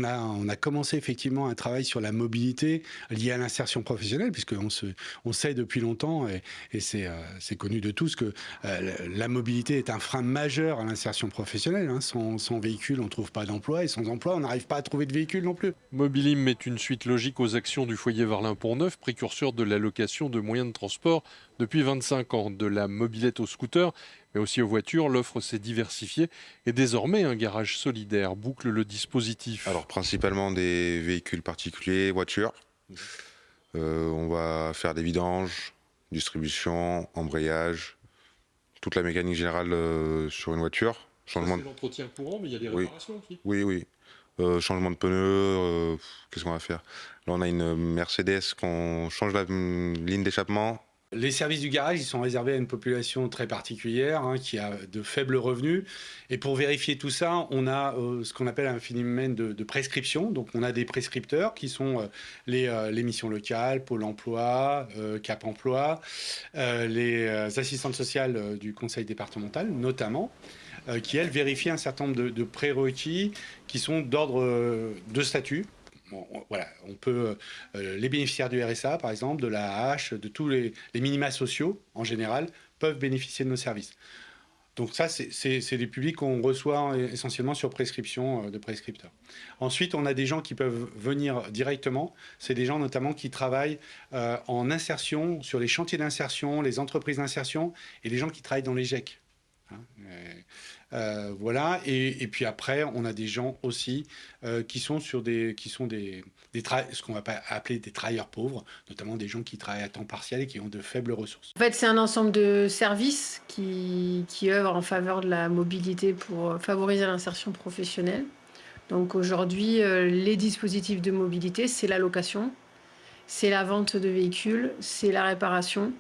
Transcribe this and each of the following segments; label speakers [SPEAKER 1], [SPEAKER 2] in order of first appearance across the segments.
[SPEAKER 1] on a commencé effectivement un travail sur la mobilité liée à l'insertion professionnelle, on sait depuis longtemps, et c'est connu de tous, que la mobilité est un frein majeur à l'insertion professionnelle, hein. Sans véhicule, on ne trouve pas d'emploi, et sans emploi, on n'arrive pas à trouver de véhicule non plus.
[SPEAKER 2] Mobilim met une suite logique aux actions du foyer Varlin-Pont-Neuf, précurseur de la location de moyens de transport depuis 25 ans. De la mobilette au scooter, mais aussi aux voitures, l'offre s'est diversifiée et désormais un garage solidaire boucle le dispositif.
[SPEAKER 3] Alors principalement des véhicules particuliers, voitures. On va faire des vidanges, distribution, embrayage, toute la mécanique générale sur une voiture.
[SPEAKER 2] Changement de l'entretien courant, mais il y a des réparations aussi.
[SPEAKER 3] Oui. Changement de pneus, qu'est-ce qu'on va faire? Là, on a une Mercedes qu'on change la ligne d'échappement.
[SPEAKER 1] Les services du garage, ils sont réservés à une population très particulière, hein, qui a de faibles revenus. Et pour vérifier tout ça, on a ce qu'on appelle un phénomène de prescription. Donc on a des prescripteurs qui sont les missions locales, Pôle emploi, Cap emploi, les assistantes sociales du conseil départemental notamment, qui elles vérifient un certain nombre de prérequis qui sont d'ordre de statut. Bon, voilà, on peut les bénéficiaires du RSA, par exemple, de l'AAH, de tous les minima sociaux en général, peuvent bénéficier de nos services. Donc ça, c'est des publics qu'on reçoit essentiellement sur prescription de prescripteurs. Ensuite, on a des gens qui peuvent venir directement. C'est des gens notamment qui travaillent en insertion, sur les chantiers d'insertion, les entreprises d'insertion, et les gens qui travaillent dans les GEC. Hein, voilà, et puis après on a des gens aussi qui sont ce qu'on va appeler des travailleurs pauvres, notamment des gens qui travaillent à temps partiel et qui ont de faibles ressources.
[SPEAKER 4] En fait, c'est un ensemble de services qui œuvrent en faveur de la mobilité pour favoriser l'insertion professionnelle. Donc aujourd'hui, les dispositifs de mobilité, c'est la location, c'est la vente de véhicules, c'est la réparation,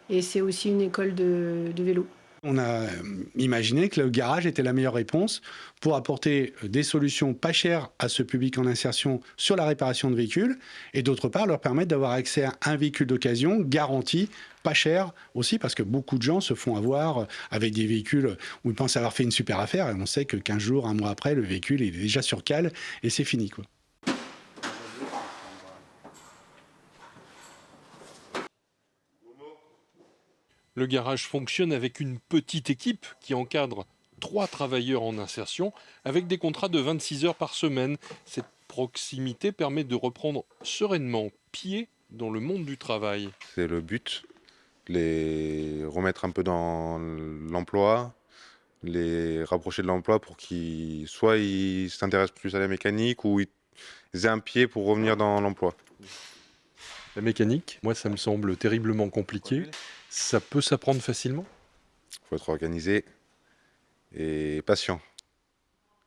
[SPEAKER 4] et c'est aussi une école de vélo.
[SPEAKER 1] On a imaginé que le garage était la meilleure réponse pour apporter des solutions pas chères à ce public en insertion sur la réparation de véhicules, et d'autre part leur permettre d'avoir accès à un véhicule d'occasion garanti, pas cher aussi, parce que beaucoup de gens se font avoir avec des véhicules où ils pensent avoir fait une super affaire, et on sait que 15 jours, un mois après, le véhicule est déjà sur cale et c'est fini, quoi.
[SPEAKER 2] Le garage fonctionne avec une petite équipe qui encadre 3 travailleurs en insertion avec des contrats de 26 heures par semaine. Cette proximité permet de reprendre sereinement pied dans le monde du travail.
[SPEAKER 3] C'est le but, les remettre un peu dans l'emploi, les rapprocher de l'emploi pour qu'ils s'intéressent plus à la mécanique ou ils aient un pied pour revenir dans l'emploi.
[SPEAKER 2] La mécanique, moi ça me semble terriblement compliqué. Ça peut s'apprendre facilement?
[SPEAKER 3] Il faut être organisé et patient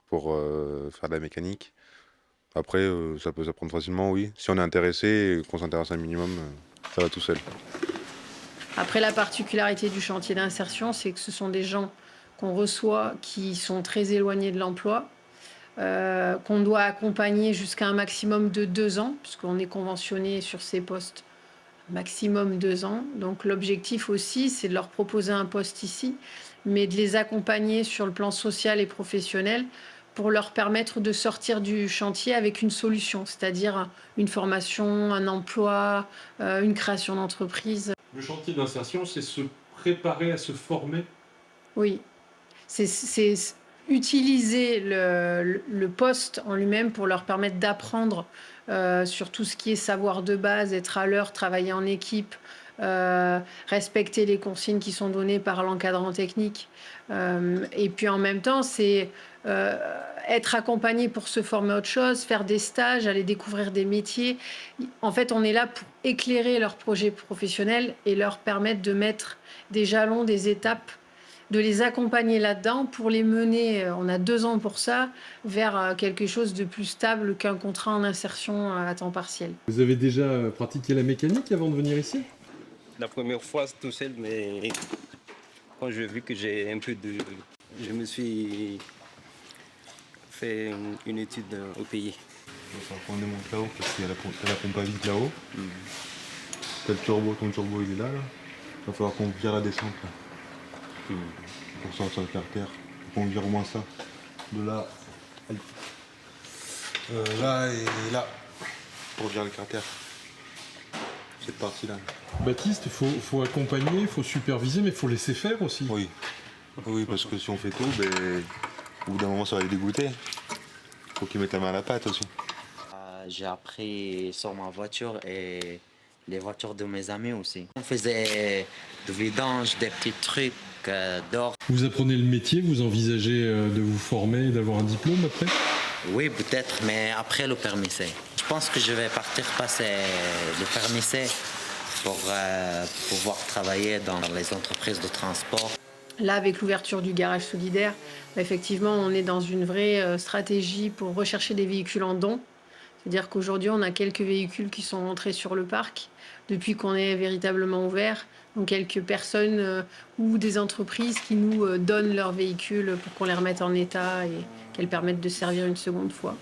[SPEAKER 3] pour faire de la mécanique. Après, ça peut s'apprendre facilement, oui. Si on est intéressé et qu'on s'intéresse un minimum, ça va tout seul.
[SPEAKER 4] Après, la particularité du chantier d'insertion, c'est que ce sont des gens qu'on reçoit qui sont très éloignés de l'emploi, qu'on doit accompagner jusqu'à un maximum de 2 ans, puisqu'on est conventionné sur ces postes maximum 2 ans. Donc l'objectif aussi, c'est de leur proposer un poste ici, mais de les accompagner sur le plan social et professionnel pour leur permettre de sortir du chantier avec une solution, c'est-à-dire une formation, un emploi, une création d'entreprise.
[SPEAKER 2] Le chantier d'insertion, c'est se préparer à se former?
[SPEAKER 4] Oui, c'est utiliser le poste en lui-même pour leur permettre d'apprendre sur tout ce qui est savoir de base, être à l'heure, travailler en équipe, respecter les consignes qui sont données par l'encadrant technique. Et puis en même temps, c'est être accompagné pour se former à autre chose, faire des stages, aller découvrir des métiers. En fait, on est là pour éclairer leur projet professionnel et leur permettre de mettre des jalons, des étapes, de les accompagner là-dedans pour les mener, on a 2 ans pour ça, vers quelque chose de plus stable qu'un contrat en insertion à temps partiel.
[SPEAKER 2] Vous avez déjà pratiqué la mécanique avant de venir ici?
[SPEAKER 5] La première fois tout seul, mais quand j'ai vu que j'ai un peu de... Je me suis fait une étude au pays.
[SPEAKER 3] On va prendre mon là-haut parce qu'il y a la pompe à vide là-haut. T'as le turbo, ton turbo il est là. Il va falloir qu'on vire la descente là. Pour sortir le carter. On vire au moins ça. De là. Là et là, pour virer le cratère. Cette partie-là.
[SPEAKER 2] Baptiste, il faut accompagner, il faut superviser, mais il faut laisser faire aussi.
[SPEAKER 3] Oui. Oui, parce que si on fait tout, au bout d'un moment, ça va les dégoûter. Faut qu'ils mettent la main à la pâte aussi.
[SPEAKER 6] J'ai appris sur ma voiture et les voitures de mes amis aussi. On faisait du vidange, des petits trucs d'or.
[SPEAKER 2] Vous apprenez le métier, vous envisagez de vous former et d'avoir un diplôme après?
[SPEAKER 6] Oui, peut-être, mais après le permis C. Je pense que je vais partir passer le permis C pour pouvoir travailler dans les entreprises de transport.
[SPEAKER 4] Là, avec l'ouverture du garage solidaire, effectivement, on est dans une vraie stratégie pour rechercher des véhicules en don. C'est-à-dire qu'aujourd'hui, on a quelques véhicules qui sont rentrés sur le parc depuis qu'on est véritablement ouvert. Donc quelques personnes ou des entreprises qui nous donnent leurs véhicules pour qu'on les remette en état et qu'elles permettent de servir une seconde fois.